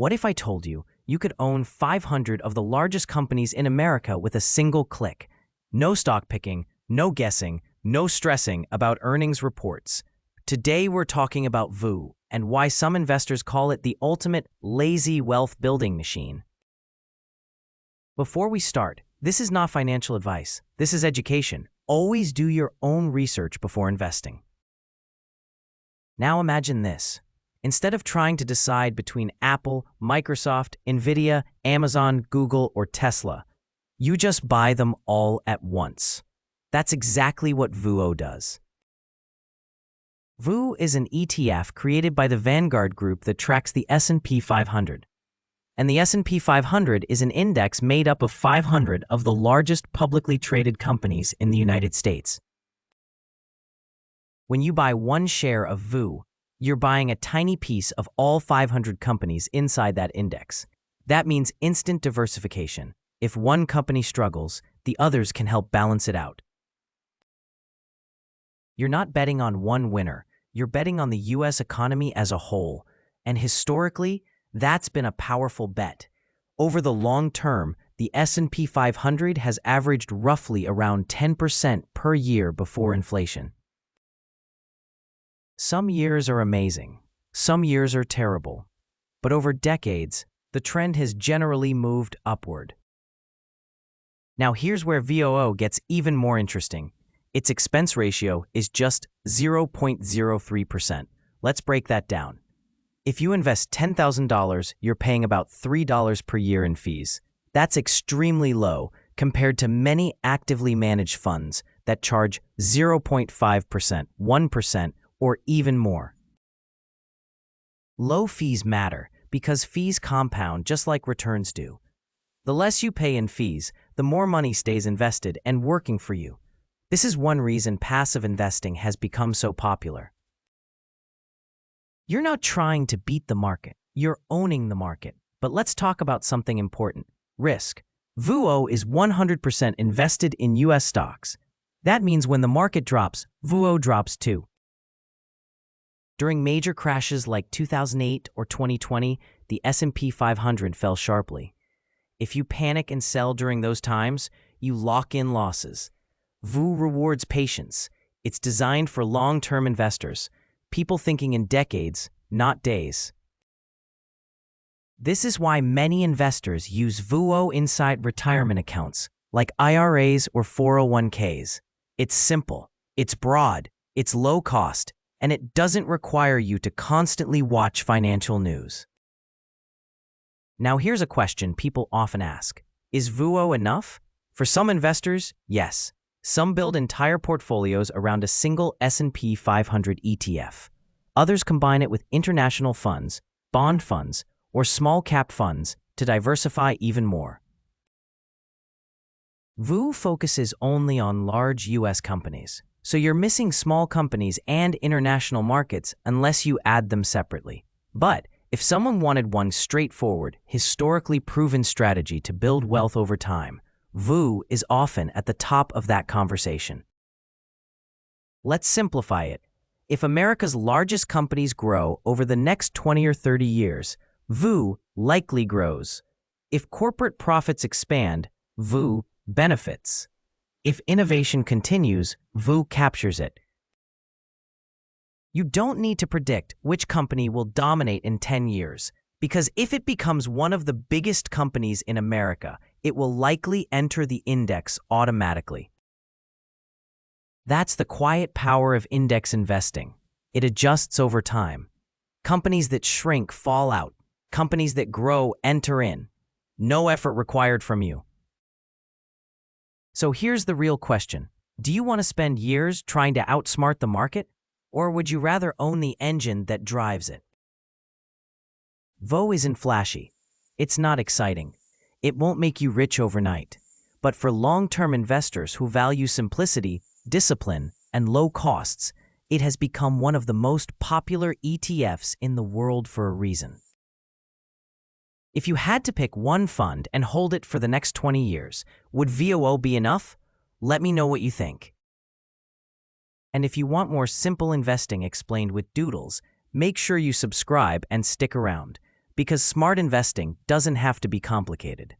What if I told you you could own 500 of the largest companies in America with a single click? No stock picking, no guessing, no stressing about earnings reports. Today we're talking about VOO and why some investors call it the ultimate lazy wealth building machine. Before we start, this is not financial advice. This is education. Always do your own research before investing. Now imagine this. Instead of trying to decide between Apple, Microsoft, Nvidia, Amazon, Google, or Tesla, you just buy them all at once. That's exactly what VOO does. VOO is an ETF created by the Vanguard group that tracks the S&P 500. And the S&P 500 is an index made up of 500 of the largest publicly traded companies in the United States. When you buy one share of VOO, you're buying a tiny piece of all 500 companies inside that index. That means instant diversification. If one company struggles, the others can help balance it out. You're not betting on one winner. You're betting on the U.S. economy as a whole. And historically, that's been a powerful bet. Over the long term, the S&P 500 has averaged roughly around 10% per year before inflation. Some years are amazing, some years are terrible, but over decades, the trend has generally moved upward. Now here's where VOO gets even more interesting. Its expense ratio is just 0.03%. Let's break that down. If you invest $10,000, you're paying about $3 per year in fees. That's extremely low compared to many actively managed funds that charge 0.5%, 1%, or even more. Low fees matter because fees compound just like returns do. The less you pay in fees, the more money stays invested and working for you. This is one reason passive investing has become so popular. You're not trying to beat the market, you're owning the market. But let's talk about something important: risk. VOO is 100% invested in US stocks. That means when the market drops, VOO drops too. During major crashes like 2008 or 2020, the S&P 500 fell sharply. If you panic and sell during those times, you lock in losses. VOO rewards patience. It's designed for long-term investors, people thinking in decades, not days. This is why many investors use VOO inside retirement accounts, like IRAs or 401ks. It's simple, it's broad, it's low cost, and it doesn't require you to constantly watch financial news. Now here's a question people often ask. Is VOO enough? For some investors, yes. Some build entire portfolios around a single S&P 500 ETF. Others combine it with international funds, bond funds, or small-cap funds to diversify even more. VOO focuses only on large U.S. companies. So you're missing small companies and international markets unless you add them separately. But if someone wanted one straightforward, historically proven strategy to build wealth over time, VOO is often at the top of that conversation. Let's simplify it. If America's largest companies grow over the next 20 or 30 years, VOO likely grows. If corporate profits expand, VOO benefits. If innovation continues, VOO captures it. You don't need to predict which company will dominate in 10 years, because if it becomes one of the biggest companies in America, it will likely enter the index automatically. That's the quiet power of index investing. It adjusts over time. Companies that shrink fall out. Companies that grow enter in. No effort required from you. So here's the real question. Do you want to spend years trying to outsmart the market? Or would you rather own the engine that drives it? VOO isn't flashy. It's not exciting. It won't make you rich overnight. But for long-term investors who value simplicity, discipline, and low costs, it has become one of the most popular ETFs in the world for a reason. If you had to pick one fund and hold it for the next 20 years, would VOO be enough? Let me know what you think. And if you want more simple investing explained with doodles, make sure you subscribe and stick around, because smart investing doesn't have to be complicated.